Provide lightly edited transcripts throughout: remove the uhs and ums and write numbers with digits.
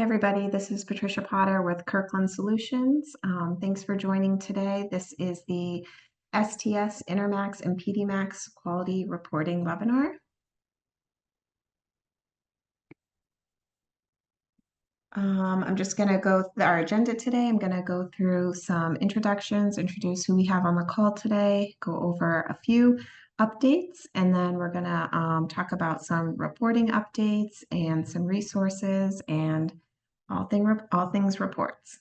Hey everybody, this is Patricia Potter with Kirkland Solutions. Thanks for joining today. This is the STS Intermacs and Pedimacs Quality Reporting webinar. I'm just going to go through our agenda today. I'm going to go through some introductions, introduce who we have on the call today, go over a few updates, and then we're going to talk about some reporting updates and some resources and all things reports.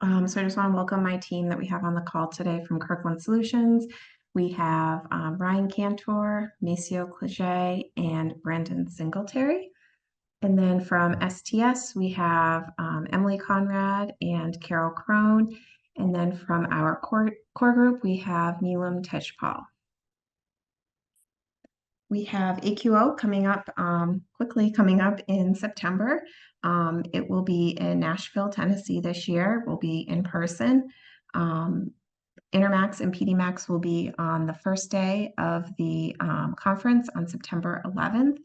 So I just want to welcome my team that we have on the call today from Kirkland Solutions. We have Ryan Cantor, Maceo Cleget, and Brendan Singletary. And then from STS, we have Emily Conrad and Carol Crone. And then from our core group, we have Neelam Tejpal. We have AQO coming up, quickly coming up in September. It will be in Nashville, Tennessee this year. We'll be in person. Intermacs and Pedimacs will be on the first day of the conference on September 11th.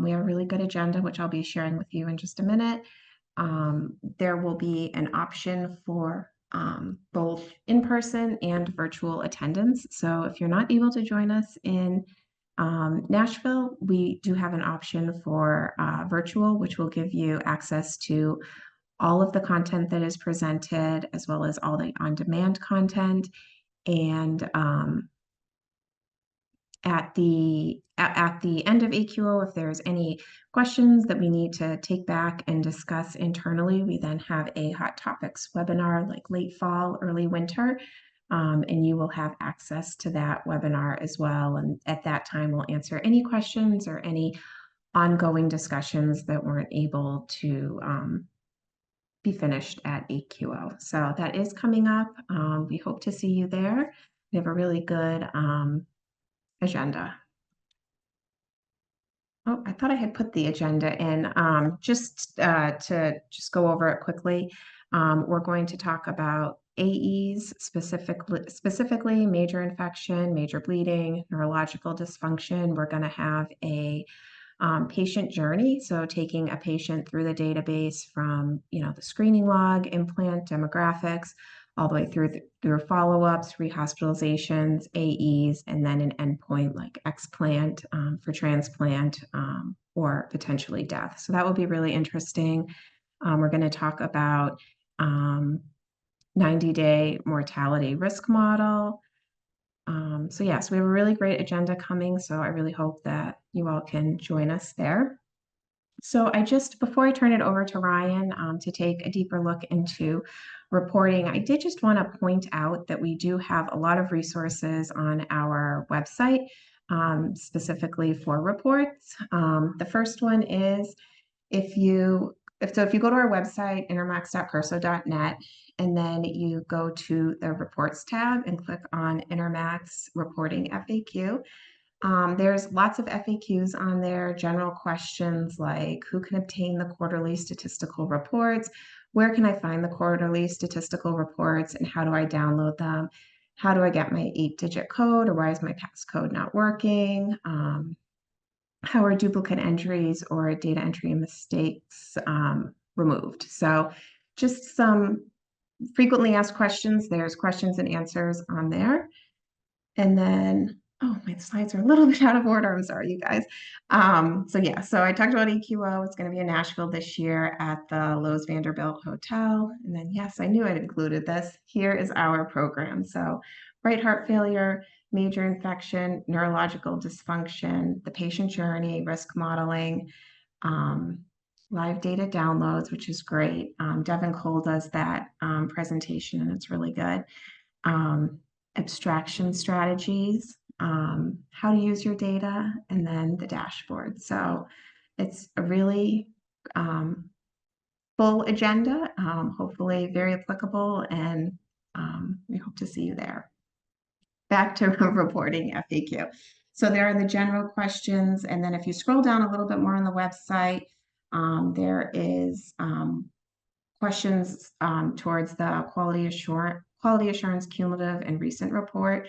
We have a really good agenda, which I'll be sharing with you in just a minute. There will be an option for both in-person and virtual attendance. So if you're not able to join us in Nashville, we do have an option for virtual, which will give you access to all of the content that is presented, as well as all the on-demand content. And at the end of AQO, if there's any questions that we need to take back and discuss internally, we then have a hot topics webinar like late fall, early winter. And you will have access to that webinar as well. And at that time, we'll answer any questions or any ongoing discussions that weren't able to be finished at AQO. So that is coming up. We hope to see you there. We have a really good agenda. Oh, I thought I had put the agenda in. Just to go over it quickly, we're going to talk about AEs, specifically major infection, major bleeding, neurological dysfunction. We're going to have a patient journey, so taking a patient through the database from the screening log, implant demographics, all the way through follow-ups, rehospitalizations, AEs, and then an endpoint like explant for transplant or potentially death. So that will be really interesting. We're going to talk about 90-day mortality risk model. So yes, we have a really great agenda coming, so I really hope that you all can join us there. So before I turn it over to Ryan to take a deeper look into reporting, I did just want to point out that we do have a lot of resources on our website, specifically for reports. The first one is if you go to our website, intermacs.curso.net, and then you go to the reports tab and click on Intermacs reporting FAQ. There's lots of FAQs on there, general questions like who can obtain the quarterly statistical reports, where can I find the quarterly statistical reports, and how do I download them? How do I get my 8-digit code, or why is my passcode not working? How are duplicate entries or data entry mistakes removed? So just some frequently asked questions. There's questions and answers on there. And then, oh, my slides are a little bit out of order. I'm sorry, you guys. So I talked about AQO. It's going to be in Nashville this year at the Lowe's Vanderbilt Hotel. And then, yes, I knew I'd included this. Here is our program. So right heart failure, major infection, neurological dysfunction, the patient journey, risk modeling, live data downloads, which is great. Devin Cole does that presentation, and it's really good. Abstraction strategies, how to use your data, and then the dashboard. So it's a really full agenda, hopefully very applicable, and we hope to see you there. Back to reporting FAQ. So there are the general questions, and then if you scroll down a little bit more on the website, there is questions towards the quality assurance cumulative and recent report.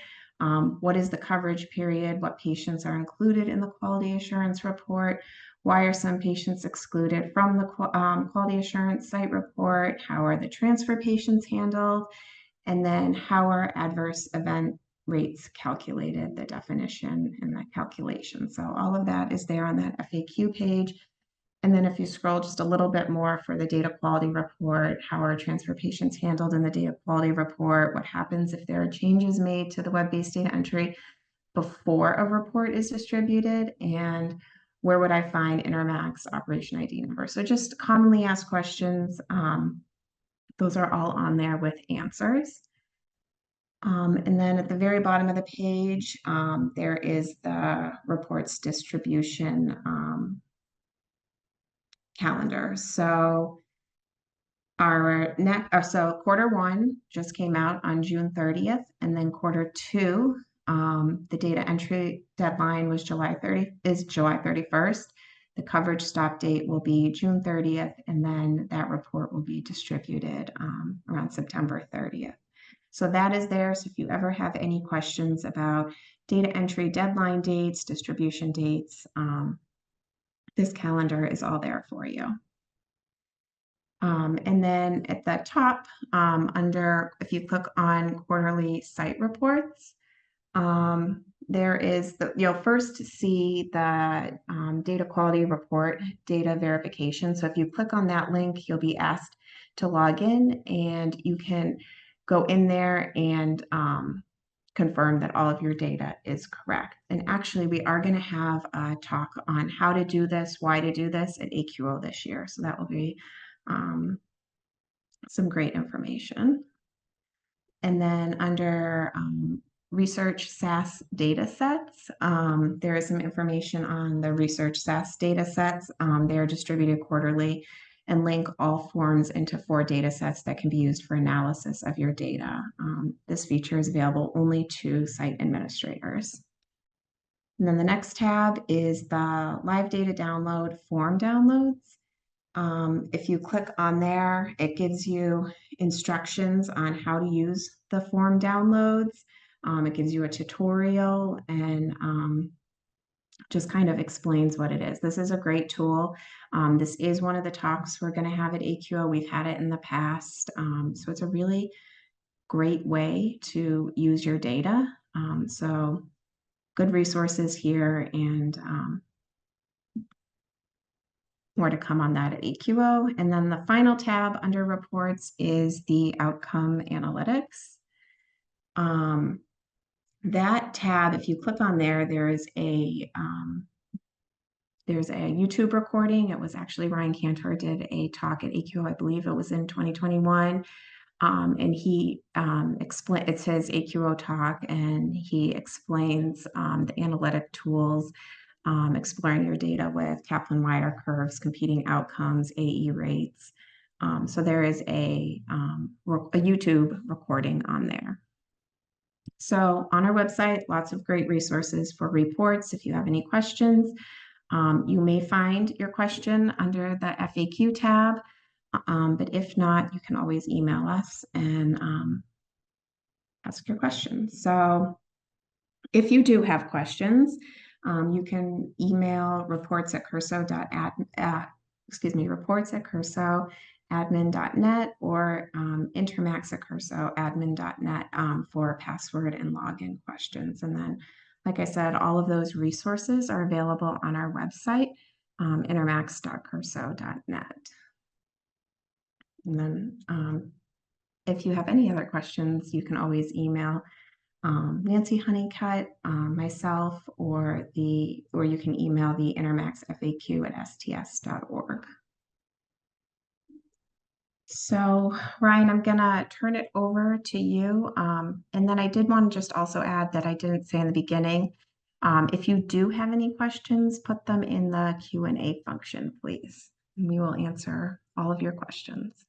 What is the coverage period? What patients are included in the quality assurance report? Why are some patients excluded from the quality assurance site report? How are the transfer patients handled? And then how are adverse event rates calculated, the definition and the calculation. So all of that is there on that FAQ page. And then if you scroll just a little bit more for the data quality report, how are transfer patients handled in the data quality report? What happens if there are changes made to the web-based data entry before a report is distributed? And where would I find Intermacs operation ID number? So just commonly asked questions. Those are all on there with answers. And then at the very bottom of the page, there is the reports distribution calendar. So our so quarter one just came out on June 30th, and then quarter two, the data entry deadline was July 31st. The coverage stop date will be June 30th, and then that report will be distributed around September 30th. So that is there. So if you ever have any questions about data entry deadline dates, distribution dates, this calendar is all there for you. And then at the top, if you click on quarterly site reports, there is you'll first see the data quality report, data verification. So if you click on that link, you'll be asked to log in, and you can go in there and confirm that all of your data is correct. And actually, we are going to have a talk on how to do this, why to do this at AQO this year. So that will be some great information. And then under research SAS datasets, there is some information on the research SAS datasets. They are distributed quarterly and link all forms into 4 datasets that can be used for analysis of your data. This feature is available only to site administrators. And then the next tab is the live data download form downloads. If you click on there, it gives you instructions on how to use the form downloads. It gives you a tutorial and just kind of explains what it is. This is a great tool. This is one of the talks we're going to have at AQO. We've had it in the past. So it's a really great way to use your data. So good resources here, and more to come on that at AQO. And then the final tab under reports is the outcome analytics. That tab, if you click on there, there's a YouTube recording. It was actually Ryan Cantor did a talk at AQO, I believe it was in 2021. And he it's his AQO talk, and he explains the analytic tools, exploring your data with Kaplan-Meier curves, competing outcomes, AE rates. So there is a YouTube recording on there. So on our website, lots of great resources for reports. If you have any questions, you may find your question under the FAQ tab, but if not, you can always email us and ask your questions. So if you do have questions, you can email reports@curso.admin.net or intermacs@curso.admin.net for password and login questions. And then, like I said, all of those resources are available on our website, intermacs.curso.net. And then if you have any other questions, you can always email Nancy Honeycutt, myself, or you can email the Intermacs FAQ at sts.org. So Ryan, I'm gonna turn it over to you. And then I did want to just also add that I didn't say in the beginning, if you do have any questions, put them in the Q&A function, please. And we will answer all of your questions.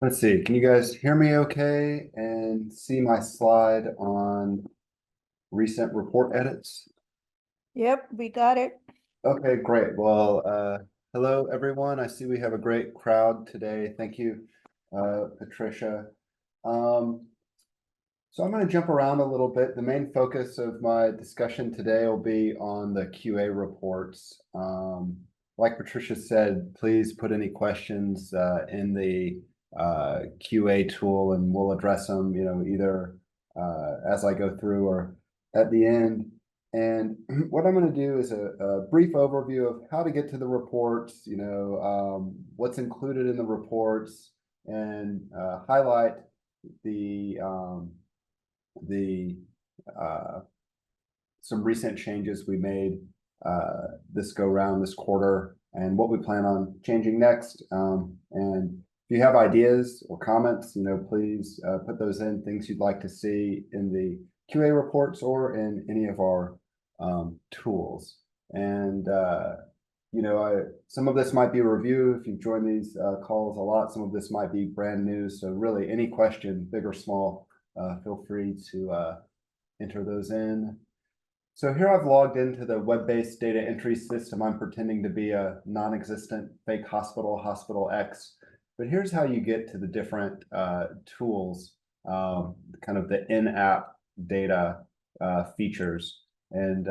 Let's see, can you guys hear me okay and see my slide on recent report edits? Yep, we got it. Okay, great. Well, hello everyone. I see we have a great crowd today. Thank you Patricia. So I'm going to jump around a little bit. The main focus of my discussion today will be on the QA reports. Like Patricia said, please put any questions in the QA tool, and we'll address them, either as I go through or at the end. And what I'm going to do is a brief overview of how to get to the reports, what's included in the reports, and highlight the some recent changes we made this go round this quarter, and what we plan on changing next. And if you have ideas or comments, please put those in, things you'd like to see in the QA reports or in any of our tools. And some of this might be a review if you've joined these calls a lot. Some of this might be brand new. So really, any question, big or small, feel free to enter those in. So here I've logged into the web-based data entry system. I'm pretending to be a non-existent fake hospital, Hospital X. But here's how you get to the different tools, kind of the in-app data features. And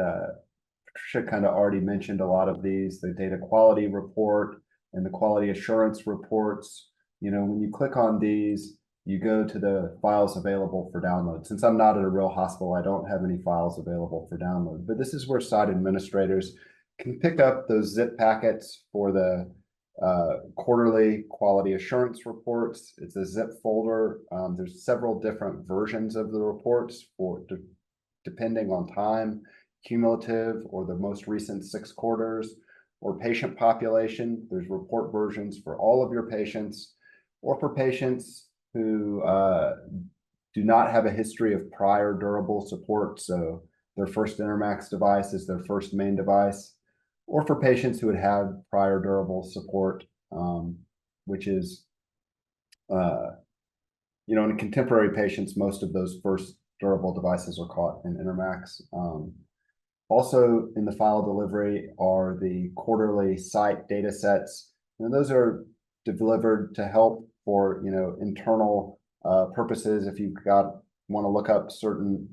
Patricia kind of already mentioned a lot of these, the data quality report and the quality assurance reports. When you click on these, you go to the files available for download. Since I'm not at a real hospital, I don't have any files available for download, but this is where site administrators can pick up those zip packets for the quarterly quality assurance reports. It's a zip folder. There's several different versions of the reports depending on time, cumulative, or the most recent 6 quarters, or patient population. There's report versions for all of your patients, or for patients who do not have a history of prior durable support. So their first Intermacs device is their first main device, or for patients who would have prior durable support, which is, in contemporary patients, most of those first durable devices are caught in Intermacs. Also in the file delivery are the quarterly site data sets. Those are delivered to help for internal purposes. If you want to look up certain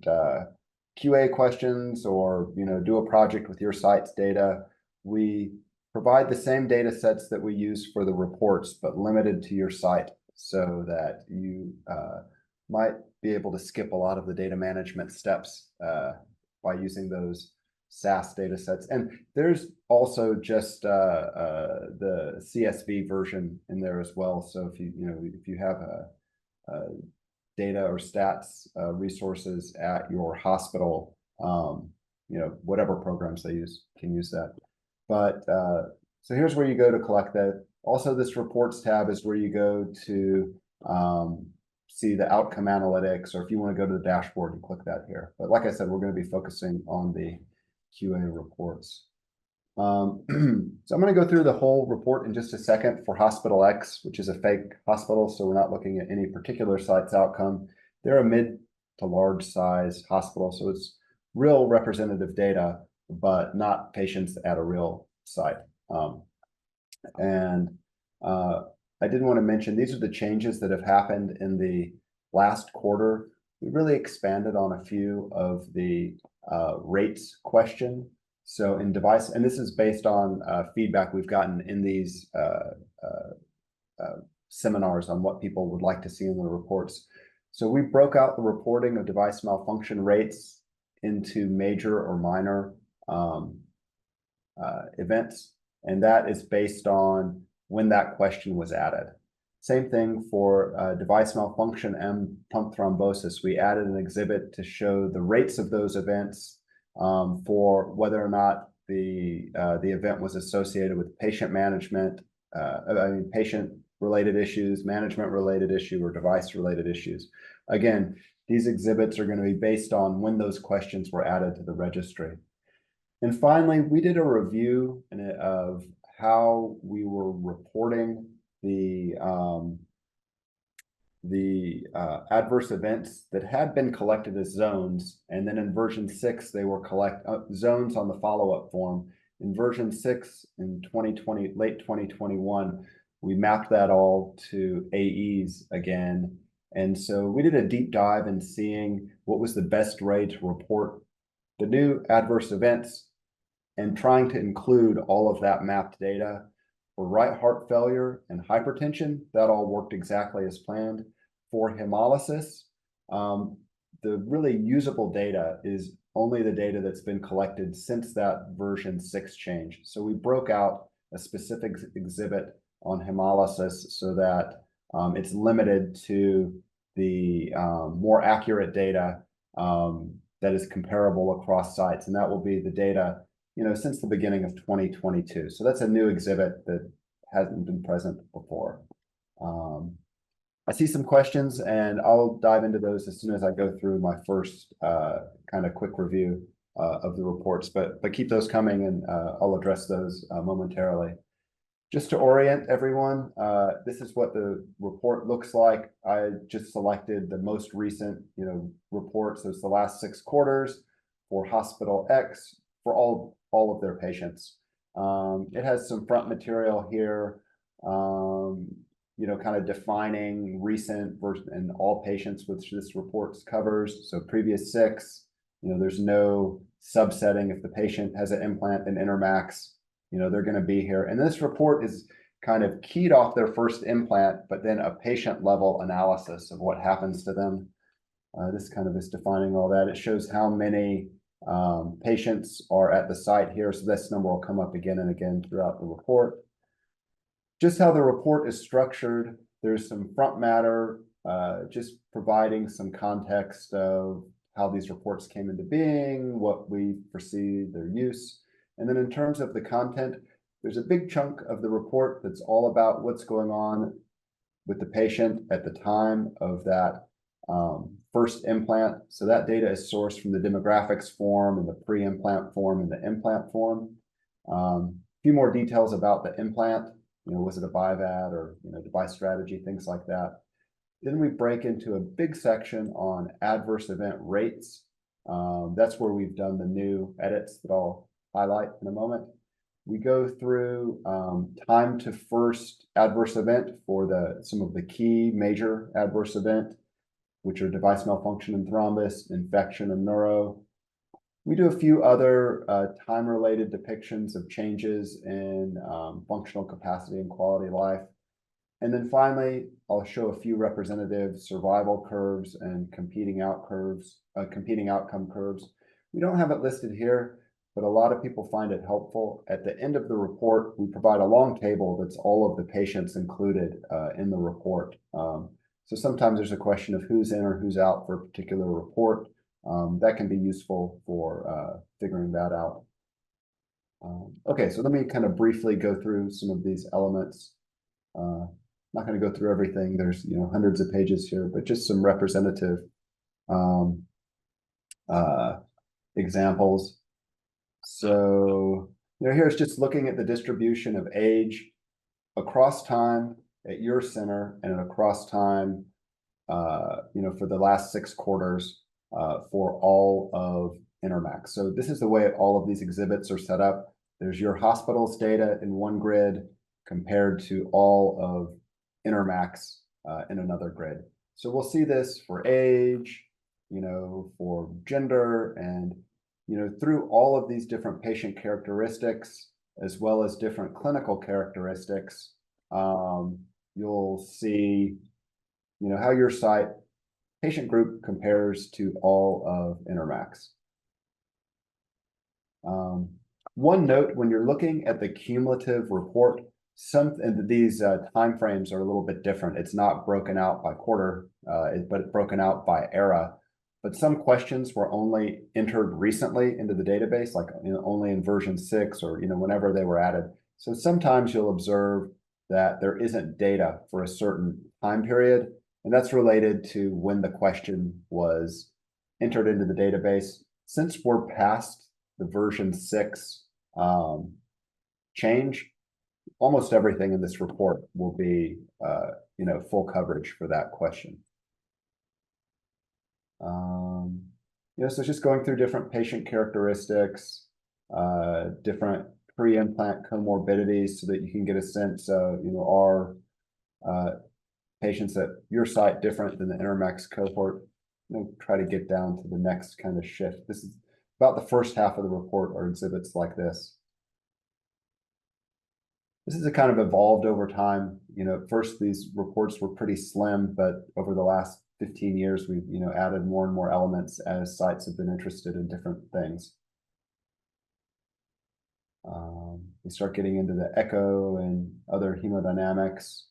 QA questions, or do a project with your site's data, we provide the same data sets that we use for the reports, but limited to your site, so that you might be able to skip a lot of the data management steps by using those SAS datasets. And there's also just the CSV version in there as well. So if you have a data or stats resources at your hospital, whatever programs they use can use that. But so here's where you go to collect that. Also, this reports tab is where you go to see the outcome analytics, or if you want to go to the dashboard, you click that here. But like I said, we're going to be focusing on the QA reports. So I'm going to go through the whole report in just a second for Hospital X, which is a fake hospital. So we're not looking at any particular site's outcome. They're a mid to large size hospital. So it's real representative data, but not patients at a real site. I did want to mention, these are the changes that have happened in the last quarter. We really expanded on a few of the rates question. So in device, and this is based on feedback we've gotten in these seminars on what people would like to see in the reports. So we broke out the reporting of device malfunction rates into major or minor events, and that is based on when that question was added. Same thing for device malfunction and pump thrombosis. We added an exhibit to show the rates of those events for whether or not the event was associated with patient management, patient-related issues, management-related issue, or device-related issues. Again, these exhibits are going to be based on when those questions were added to the registry. And finally, we did a review of how we were reporting the adverse events that had been collected as zones, and then in version 6 they were zones on the follow-up form. In version 6 in 2020, late 2021, we mapped that all to AEs again. And so we did a deep dive in seeing what was the best way to report the new adverse events and trying to include all of that mapped data. For right heart failure and hypertension, that all worked exactly as planned. For hemolysis, the really usable data is only the data that's been collected since that version 6 change. So we broke out a specific exhibit on hemolysis so that it's limited to the more accurate data that is comparable across sites. And that will be the data, since the beginning of 2022. So that's a new exhibit that hasn't been present before. I see some questions, and I'll dive into those as soon as I go through my first kind of quick review of the reports, but keep those coming, and I'll address those momentarily. Just to orient everyone, this is what the report looks like. I just selected the most recent, report. So it's the last 6 quarters for Hospital X for all of their patients. It has some front material here, kind of defining recent versus and all patients which this report covers. So previous 6, there's no subsetting. If the patient has an implant in Intermacs, they're going to be here. And this report is kind of keyed off their first implant, but then a patient level analysis of what happens to them. This kind of is defining all that. It shows how many patients are at the site here. So this number will come up again and again throughout the report. Just how the report is structured, there's some front matter, just providing some context of how these reports came into being, what we foresee their use. And then in terms of the content, there's a big chunk of the report that's all about what's going on with the patient at the time of that first implant. So that data is sourced from the demographics form and the pre-implant form and the implant form. A few more details about the implant. Was it a BIVAD or, device strategy, things like that. Then we break into a big section on adverse event rates. That's where we've done the new edits that I'll highlight in a moment. We go through time to first adverse event for some of the key major adverse event, which are device malfunction and thrombus, infection and neuro. We do a few other time-related depictions of changes in functional capacity and quality of life. And then finally, I'll show a few representative survival curves and competing outcome curves. We don't have it listed here, but a lot of people find it helpful. At the end of the report, we provide a long table that's all of the patients included in the report. So sometimes there's a question of who's in or who's out for a particular report. That can be useful for figuring that out. Okay, so let me kind of briefly go through some of these elements. Not going to go through everything. There's hundreds of pages here, but just some representative examples. So here's just looking at the distribution of age across time at your center and across time, for the last 6 quarters. For all of Intermacs. So this is the way all of these exhibits are set up. There's your hospital's data in one grid compared to all of Intermacs in another grid. So we'll see this for age, for gender, and through all of these different patient characteristics, as well as different clinical characteristics, you'll see, how your site patient group compares to all of Intermacs. One note, when you're looking at the cumulative report, these timeframes are a little bit different. It's not broken out by quarter, but it's broken out by era. But some questions were only entered recently into the database, like only in version 6 or whenever they were added. So sometimes you'll observe that there isn't data for a certain time period. And that's related to when the question was entered into the database. Since we're past the version 6 change, almost everything in this report will be, full coverage for that question. So just going through different patient characteristics, different pre-implant comorbidities so that you can get a sense of, are patients at your site different than the Intermacs cohort? Try to get down to the next kind of shift. This is about the first half of the report are exhibits like this. This is a kind of evolved over time. At first these reports were pretty slim, but over the last 15 years, we've, added more and more elements as sites have been interested in different things. We start getting into the echo and other hemodynamics.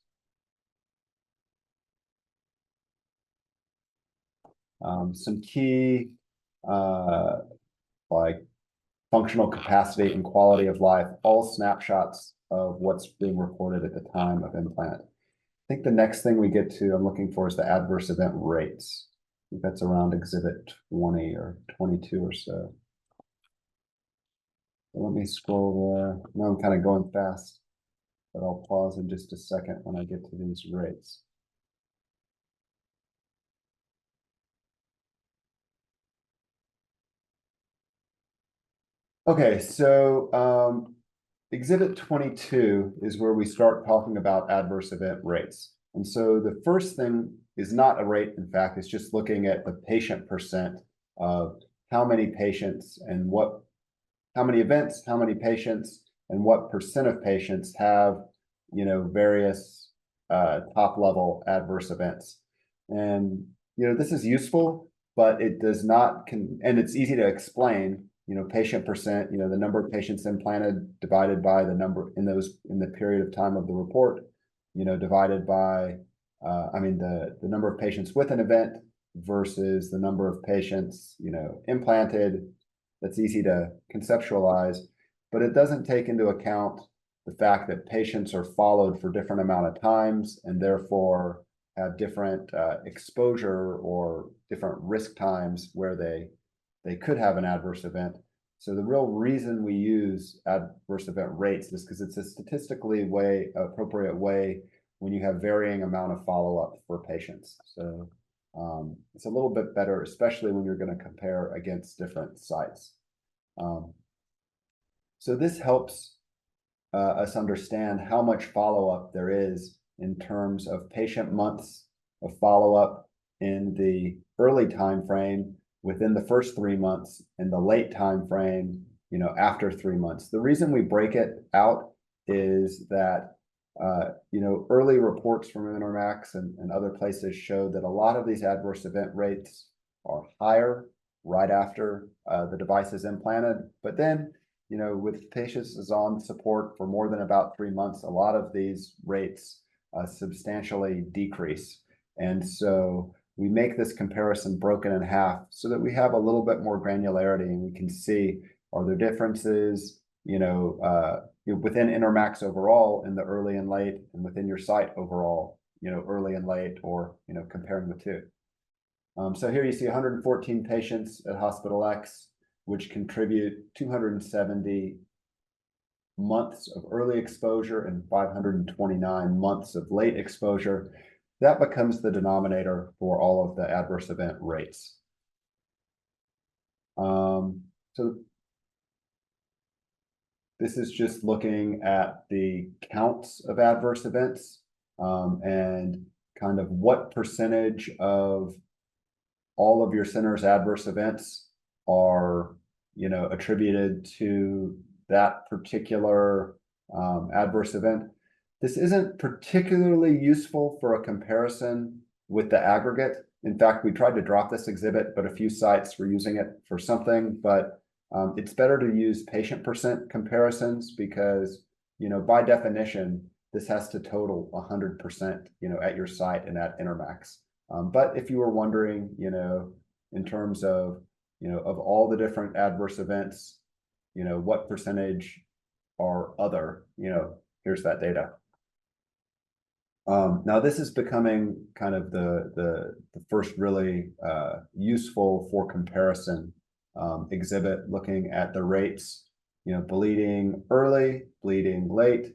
Some key, like functional capacity and quality of life, all snapshots of what's being reported at the time of implant. I think the next thing we get to, I'm looking for, is the adverse event rates. I think that's around exhibit 20 or 22 or so. Let me scroll there. Now I'm kind of going fast, but I'll pause in just a second when I get to these rates. Okay, so exhibit 22 is where we start talking about adverse event rates. And so the first thing is not a rate, in fact, it's just looking at the patient percent of how many patients and how many events, how many patients, and what percent of patients have, various top level adverse events. And, this is useful, but it does not, and it's easy to explain. Patient percent, the number of patients implanted divided by the number in the period of time of the report, divided by, the number of patients with an event versus the number of patients, implanted. That's easy to conceptualize, but it doesn't take into account the fact that patients are followed for different amount of times and therefore have different exposure or different risk times where they could have an adverse event. So the real reason we use adverse event rates is because it's a statistically appropriate way when you have varying amount of follow-up for patients. So it's a little bit better, especially when you're going to compare against different sites. So this helps us understand how much follow-up there is in terms of patient months of follow-up in the early time frame within the first 3 months and the late time frame, after 3 months. The reason we break it out is that, early reports from Intermacs and other places show that a lot of these adverse event rates are higher right after the device is implanted. But then, with patients is on support for more than about 3 months, a lot of these rates substantially decrease. And so we make this comparison broken in half so that we have a little bit more granularity and we can see, are there differences, within Intermacs overall in the early and late, and within your site overall, early and late, or, comparing the two. So here you see 114 patients at Hospital X, which contribute 270 months of early exposure and 529 months of late exposure. That becomes the denominator for all of the adverse event rates. So this is just looking at the counts of adverse events and kind of what percentage of all of your center's adverse events are, attributed to that particular adverse event. This isn't particularly useful for a comparison with the aggregate. In fact, we tried to drop this exhibit, but a few sites were using it for something. But it's better to use patient percent comparisons because, by definition, this has to total 100%, at your site and at Intermacs. But if you were wondering, in terms of, of all the different adverse events, what percentage are other, here's that data. Now this is becoming kind of the first really useful for comparison exhibit, looking at the rates, bleeding early, bleeding late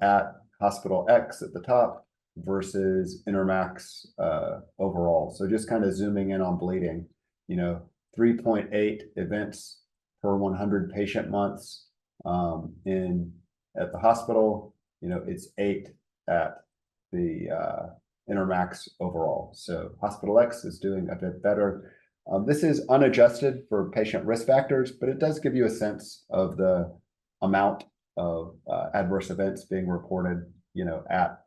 at Hospital X at the top versus Intermacs overall. So just kind of zooming in on bleeding, 3.8 events per 100 patient months at the hospital. It's 8 at the Intermacs overall. So Hospital X is doing a bit better. This is unadjusted for patient risk factors, but it does give you a sense of the amount of adverse events being reported, at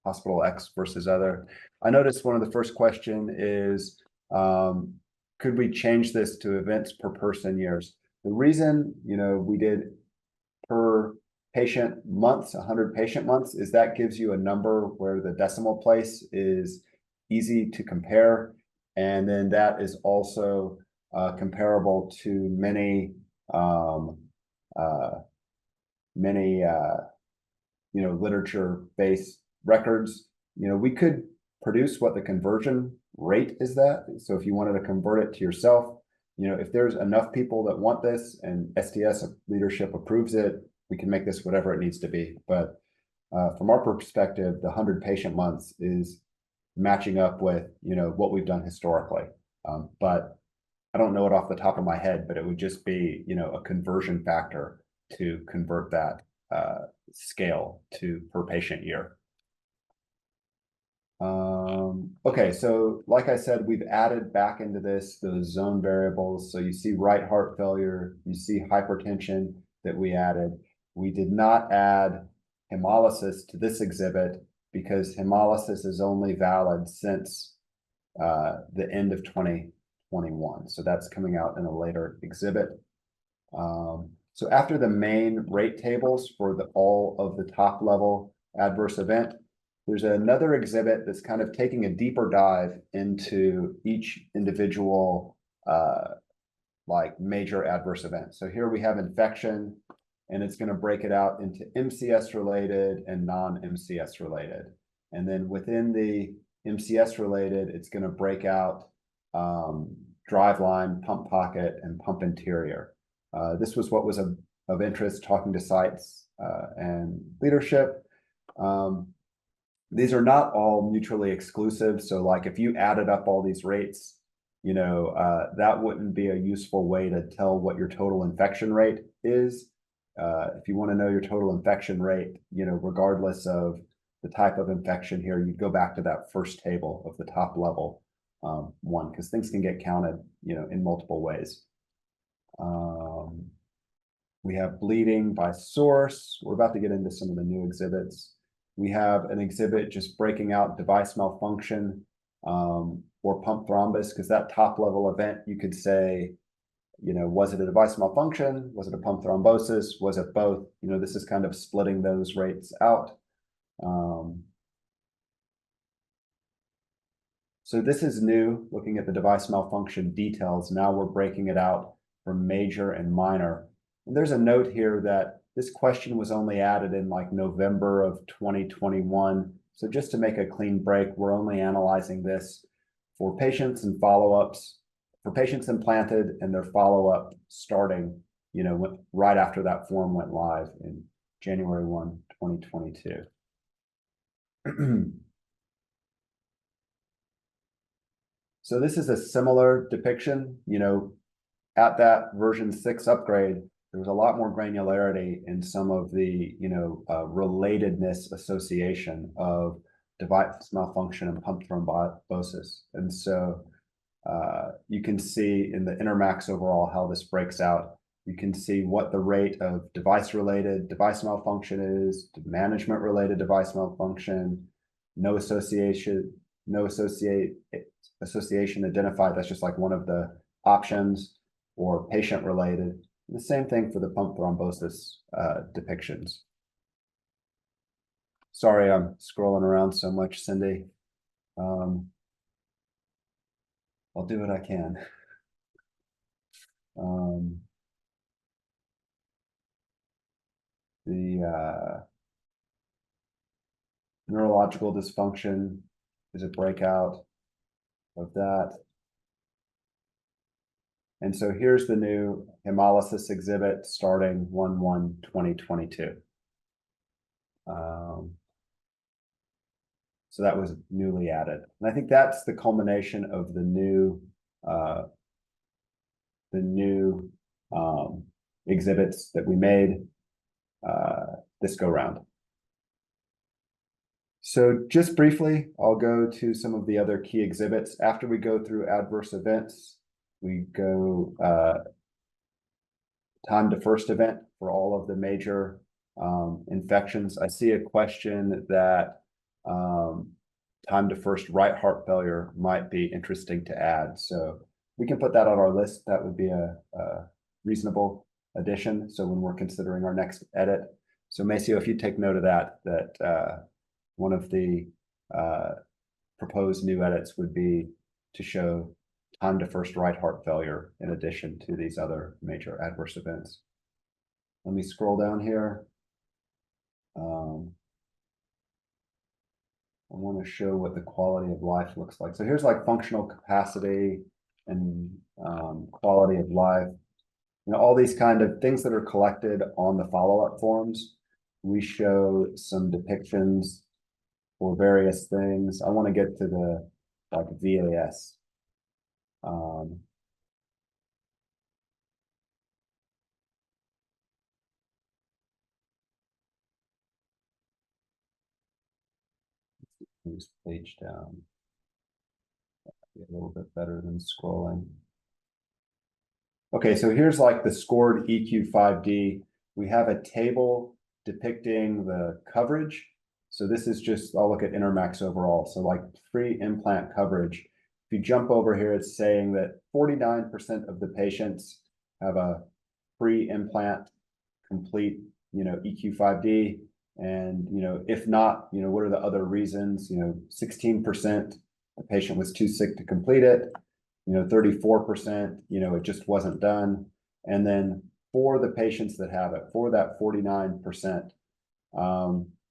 Hospital X versus other. I noticed one of the first question is, could we change this to events per person years? The reason, we did per patient months, 100 patient months, is that gives you a number where the decimal place is easy to compare. And then that is also comparable to many literature-based records. We could produce what the conversion rate is that. So if you wanted to convert it to yourself, if there's enough people that want this and STS leadership approves it, we can make this whatever it needs to be. But from our perspective, the 100 patient months is matching up with, what we've done historically. But I don't know it off the top of my head, but it would just be, a conversion factor to convert that scale to per patient year. Okay, so like I said, we've added back into this those zone variables. So you see right heart failure, you see hypertension that we added. We did not add hemolysis to this exhibit because hemolysis is only valid since the end of 2021. So that's coming out in a later exhibit. So after the main rate tables for all of the top level adverse event, there's another exhibit that's kind of taking a deeper dive into each individual like major adverse event. So here we have infection, and it's going to break it out into MCS related and non-MCS related. And then within the MCS related, it's going to break out driveline, pump pocket, and pump interior. This was what was of interest talking to sites and leadership. These are not all mutually exclusive. So like if you added up all these rates, that wouldn't be a useful way to tell what your total infection rate is. If you want to know your total infection rate, regardless of the type of infection here, you'd go back to that first table of the top level one, because things can get counted, in multiple ways. We have bleeding by source. We're about to get into some of the new exhibits. We have an exhibit just breaking out device malfunction or pump thrombus, because that top level event, you could say, was it a device malfunction? Was it a pump thrombosis? Was it both? This is kind of splitting those rates out. So this is new, looking at the device malfunction details. Now we're breaking it out from major and minor. And there's a note here that this question was only added in like November of 2021. So just to make a clean break, we're only analyzing this for patients and follow-ups, for patients implanted and their follow-up starting, right after that form went live in January 1, 2022. So this is a similar depiction, at that version 6 upgrade, there was a lot more granularity in some of the, relatedness association of device malfunction and pump thrombosis. And so you can see in the Intermacs overall how this breaks out. You can see what the rate of device-related device malfunction is, management-related device malfunction, no association identified. That's just like one of the options, or patient-related. The same thing for the pump thrombosis depictions. Sorry, I'm scrolling around so much, Cindy. I'll do what I can. The neurological dysfunction is a breakout of that. And so here's the new hemolysis exhibit starting 1/1/2022. So that was newly added. And I think that's the culmination of the new exhibits that we made this go round. So just briefly, I'll go to some of the other key exhibits. After we go through adverse events, we go time to first event for all of the major infections. I see a question that time to first right heart failure might be interesting to add. So we can put that on our list. That would be a reasonable addition. So when we're considering our next edit. So Maceo, if you take note of that, one of the proposed new edits would be to show time to first right heart failure in addition to these other major adverse events. Let me scroll down here. I want to show what the quality of life looks like. So here's like functional capacity and quality of life. You know, all these kind of things that are collected on the follow-up forms. We show some depictions for various things. I want to get to the like VAS. This page down. Be a little bit better than scrolling. Okay, so here's like the scored EQ5D. We have a table depicting the coverage. So this is just, I'll look at Intermacs overall. So like pre-implant coverage. If you jump over here, it's saying that 49% of the patients have a pre-implant complete, EQ5D. And, if not, what are the other reasons? 16%, the patient was too sick to complete it. 34%, it just wasn't done. And then for the patients that have it, for that 49%,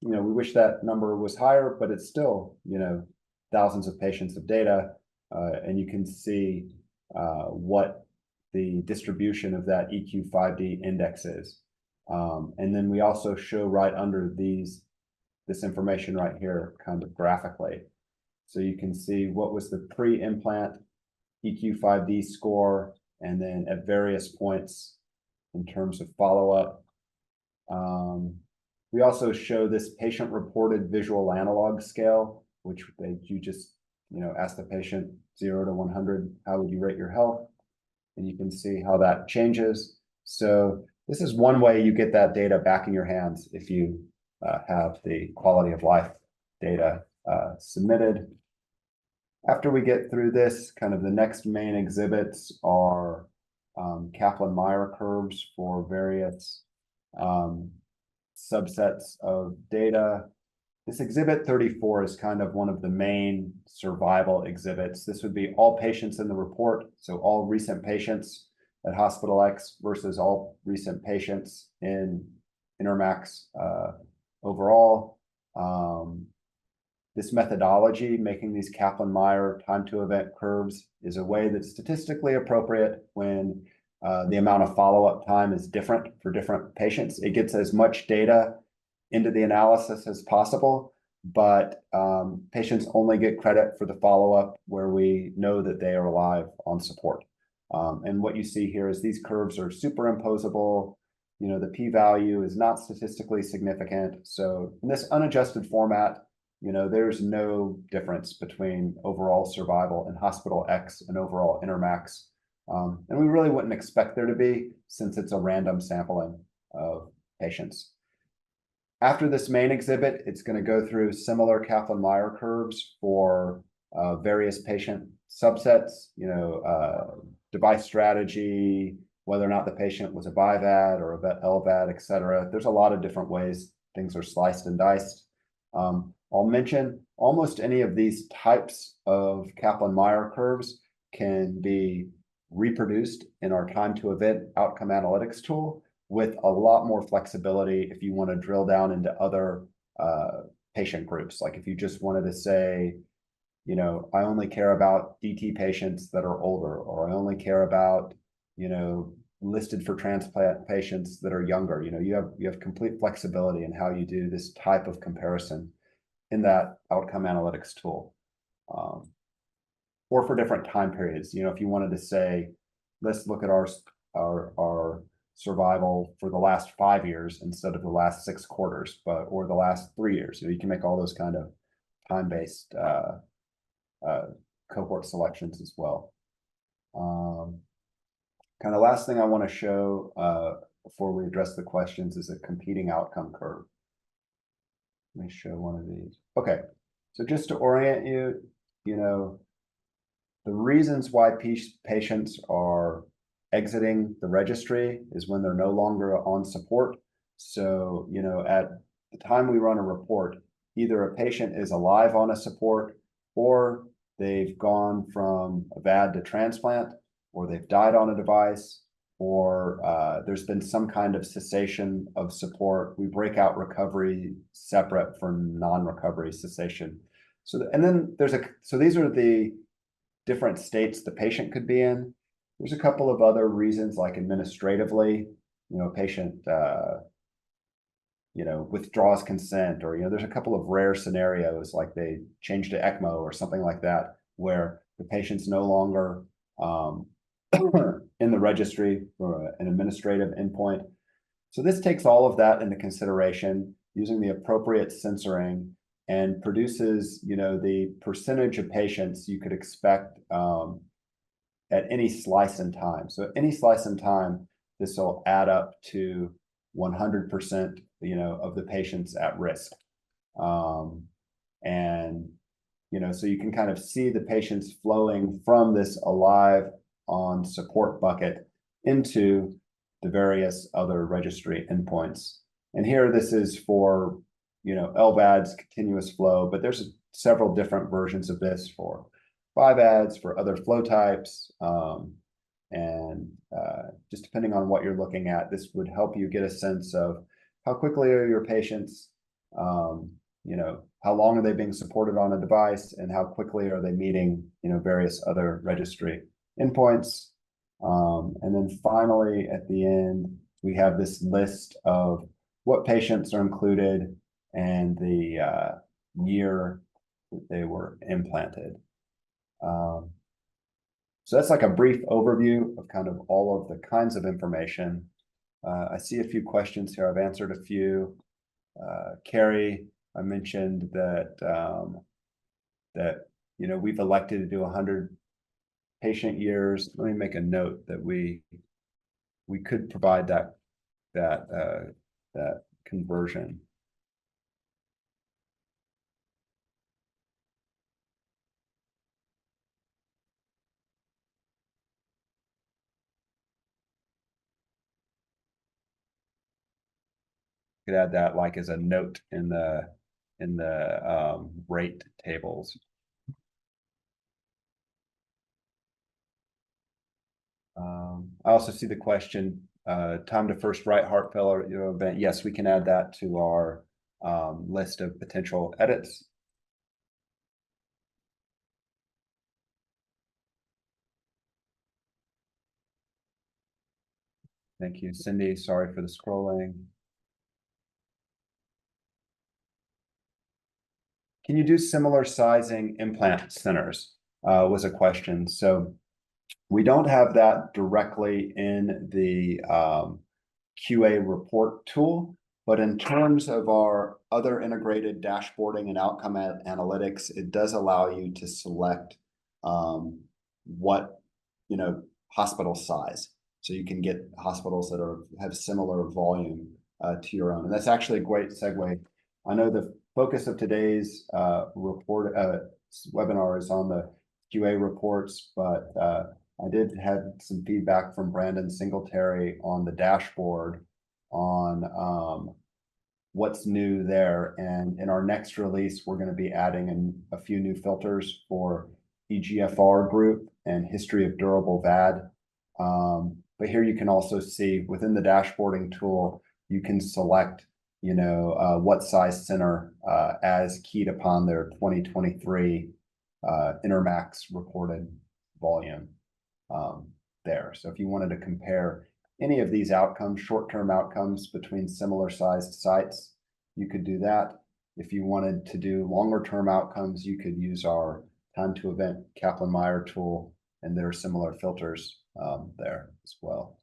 we wish that number was higher, but it's still, thousands of patients of data. And you can see what the distribution of that EQ5D index is. And then we also show right under this information right here, kind of graphically. So you can see what was the pre-implant EQ5D score, and then at various points in terms of follow-up. We also show this patient-reported visual analog scale, which you just, ask the patient 0 to 100, how would you rate your health? And you can see how that changes. So this is one way you get that data back in your hands if you have the quality of life data submitted. After we get through this, kind of the next main exhibits are Kaplan-Meier curves for various subsets of data. This exhibit 34 is kind of one of the main survival exhibits. This would be all patients in the report, so all recent patients at Hospital X versus all recent patients in Intermacs overall. This methodology, making these Kaplan-Meier time to event curves, is a way that's statistically appropriate when the amount of follow-up time is different for different patients. It gets as much data into the analysis as possible, but patients only get credit for the follow-up where we know that they are alive on support. And what you see here is these curves are superimposable. The p-value is not statistically significant. So in this unadjusted format, there's no difference between overall survival in Hospital X and overall Intermacs. And we really wouldn't expect there to be, since it's a random sampling of patients. After this main exhibit, it's going to go through similar Kaplan-Meier curves for various patient subsets, device strategy, whether or not the patient was a BIVAD or a LVAD, et cetera. There's a lot of different ways things are sliced and diced. I'll mention almost any of these types of Kaplan-Meier curves can be reproduced in our time to event outcome analytics tool with a lot more flexibility if you want to drill down into other patient groups. Like if you just wanted to say, I only care about DT patients that are older, or I only care about, listed for transplant patients that are younger. You have complete flexibility in how you do this type of comparison in that outcome analytics tool. Or for different time periods, if you wanted to say, let's look at our survival for the last 5 years instead of the last 6 quarters, or the last 3 years. So you can make all those kind of time-based cohort selections as well. Kind of last thing I want to show before we address the questions is a competing outcome curve. Let me show one of these. Okay, so just to orient you, the reasons why patients are exiting the registry is when they're no longer on support. So, at the time we run a report, either a patient is alive on a support, or they've gone from a VAD to transplant, or they've died on a device, or there's been some kind of cessation of support. We break out recovery separate from non-recovery cessation. So these are the different states the patient could be in. There's a couple of other reasons, like administratively, patient withdraws consent, or there's a couple of rare scenarios, like they change to ECMO or something like that, where the patient's no longer in the registry for an administrative endpoint. So this takes all of that into consideration using the appropriate censoring, and produces, the percentage of patients you could expect at any slice in time. So at any slice in time, this will add up to 100%, of the patients at risk. So you can kind of see the patients flowing from this alive on support bucket into the various other registry endpoints. And here this is for, LVADs, continuous flow, but there's several different versions of this for 5-ads, for other flow types. Just depending on what you're looking at, this would help you get a sense of how quickly are your patients, how long are they being supported on a device, and how quickly are they meeting, various other registry endpoints. And then finally, at the end, we have this list of what patients are included and the year that they were implanted. So that's like a brief overview of kind of all of the kinds of information. I see a few questions here. I've answered a few. Carrie, I mentioned that we've elected to do 100 patient years. Let me make a note that we could provide that conversion. Could add that like as a note in the rate tables. I also see the question, time to first right heart failure event. Yes, we can add that to our list of potential edits. Thank you, Cindy. Sorry for the scrolling. Can you do similar sizing implant centers? Was a question. So we don't have that directly in the QA report tool, but in terms of our other integrated dashboarding and outcome analytics, it does allow you to select what hospital size. So you can get hospitals that have similar volume to your own. And that's actually a great segue. I know the focus of today's webinar is on the QA reports, but I did have some feedback from Brandon Singletary on the dashboard on what's new there. And in our next release, we're going to be adding in a few new filters for EGFR group and history of durable VAD. But here you can also see within the dashboarding tool, you can select, what size center as keyed upon their 2023 Intermacs reported volume there. So if you wanted to compare any of these outcomes, short-term outcomes between similar sized sites, you could do that. If you wanted to do longer-term outcomes, you could use our time to event Kaplan-Meier tool, and there are similar filters there as well.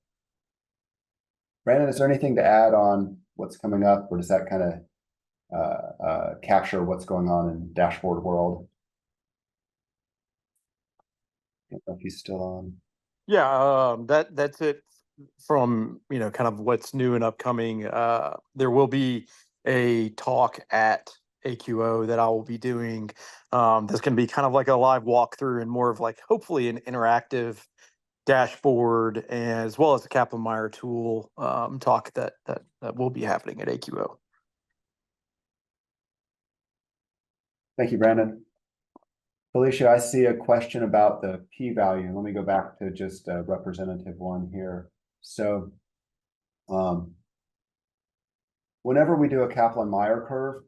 Brandon, is there anything to add on what's coming up, or does that kind of capture what's going on in dashboard world? I don't know if he's still on. Yeah, that's it from, kind of what's new and upcoming. There will be a talk at AQO that I will be doing. That's going to be kind of like a live walkthrough and more of like hopefully an interactive dashboard, as well as the Kaplan-Meier tool talk that will be happening at AQO. Thank you, Brandon. Felicia, I see a question about the p-value. Let me go back to just a representative one here. So whenever we do a Kaplan-Meier curve,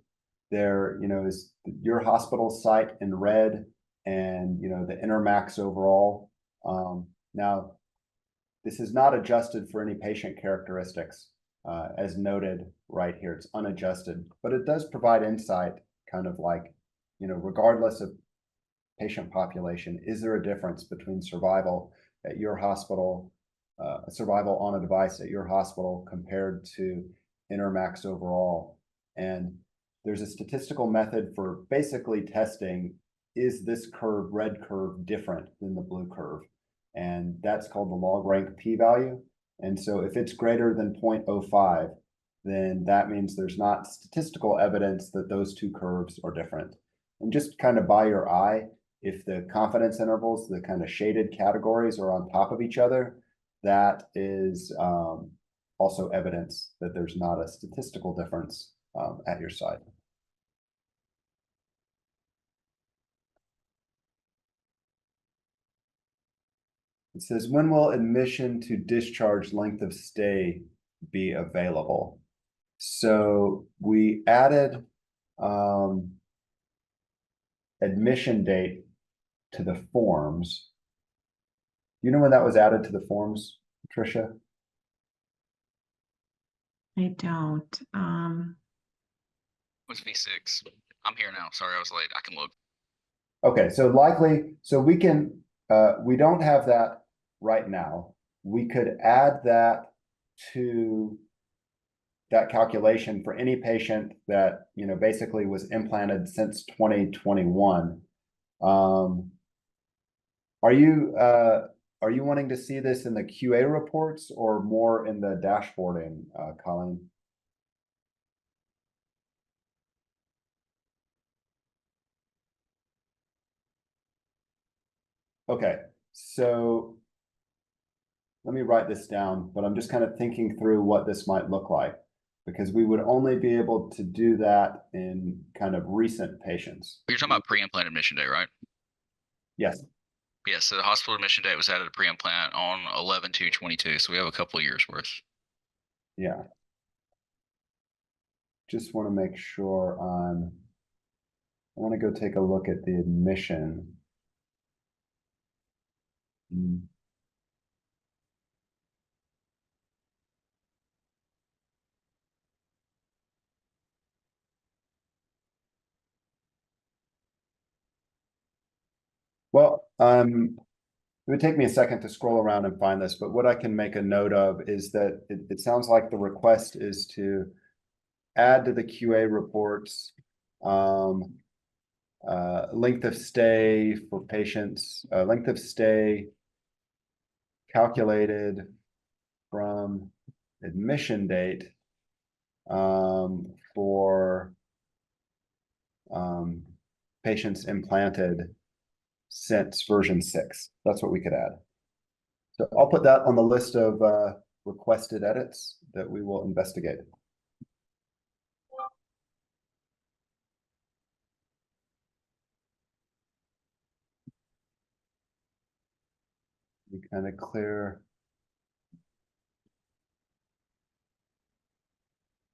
there, is your hospital site in red and, the Intermacs overall. Now, this is not adjusted for any patient characteristics, as noted right here. It's unadjusted, but it does provide insight, kind of like, regardless of patient population, is there a difference between survival at your hospital, survival on a device at your hospital compared to Intermacs overall? And there's a statistical method for basically testing, is this curve, red curve, different than the blue curve? And that's called the log rank p-value. And so if it's greater than 0.05, then that means there's not statistical evidence that those two curves are different. And just kind of by your eye, if the confidence intervals, the kind of shaded categories, are on top of each other, that is also evidence that there's not a statistical difference at your site. It says, when will admission to discharge length of stay be available? So we added admission date to the forms. You know when that was added to the forms, Patricia? I don't. Was V6. I'm here now. Sorry, I was late. I can look. Okay, so likely, so we can, we don't have that right now. We could add that to that calculation for any patient that, basically was implanted since 2021. Are you wanting to see this in the QA reports or more in the dashboarding, Colleen? Okay, so let me write this down, but I'm just kind of thinking through what this might look like, because we would only be able to do that in kind of recent patients. You're talking about pre-implant admission day, right? Yes. Yeah, so the hospital admission date was added to pre-implant on 11/2/22, so we have a couple of years worth. Yeah. Just want to make sure I want to go take a look at the admission. Well, it would take me a second to scroll around and find this, but what I can make a note of is that it sounds like the request is to add to the QA reports length of stay for patients, length of stay calculated from admission date for patients implanted since version 6. That's what we could add. So I'll put that on the list of requested edits that we will investigate. We kind of clear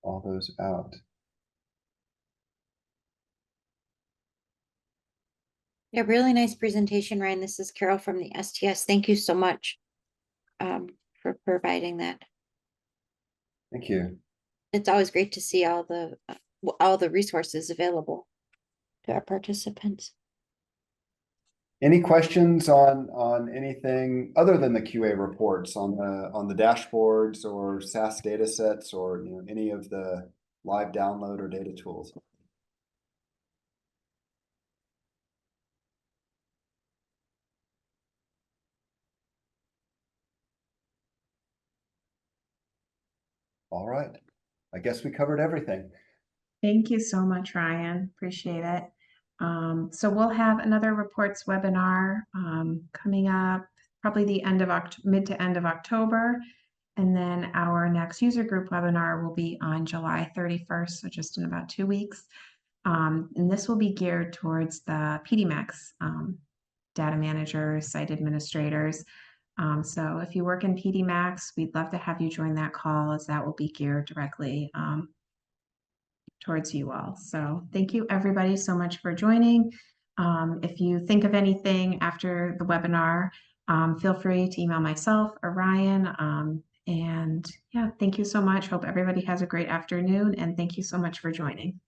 all those out. Yeah, really nice presentation, Ryan. This is Carol from the STS. Thank you so much for providing that. Thank you. It's always great to see all the resources available to our participants. Any questions on anything other than the QA reports on the dashboards or SAS datasets or any of the live download or data tools? All right. I guess we covered everything. Thank you so much, Ryan. Appreciate it. So we'll have another reports webinar coming up probably the end of mid to end of October. And then our next user group webinar will be on July 31st, so just in about 2 weeks. And this will be geared towards the Pedimacs data managers, site administrators. So if you work in Pedimacs, we'd love to have you join that call, as that will be geared directly towards you all. So thank you everybody so much for joining. If you think of anything after the webinar, feel free to email myself or Ryan. And yeah, thank you so much. Hope everybody has a great afternoon, and thank you so much for joining.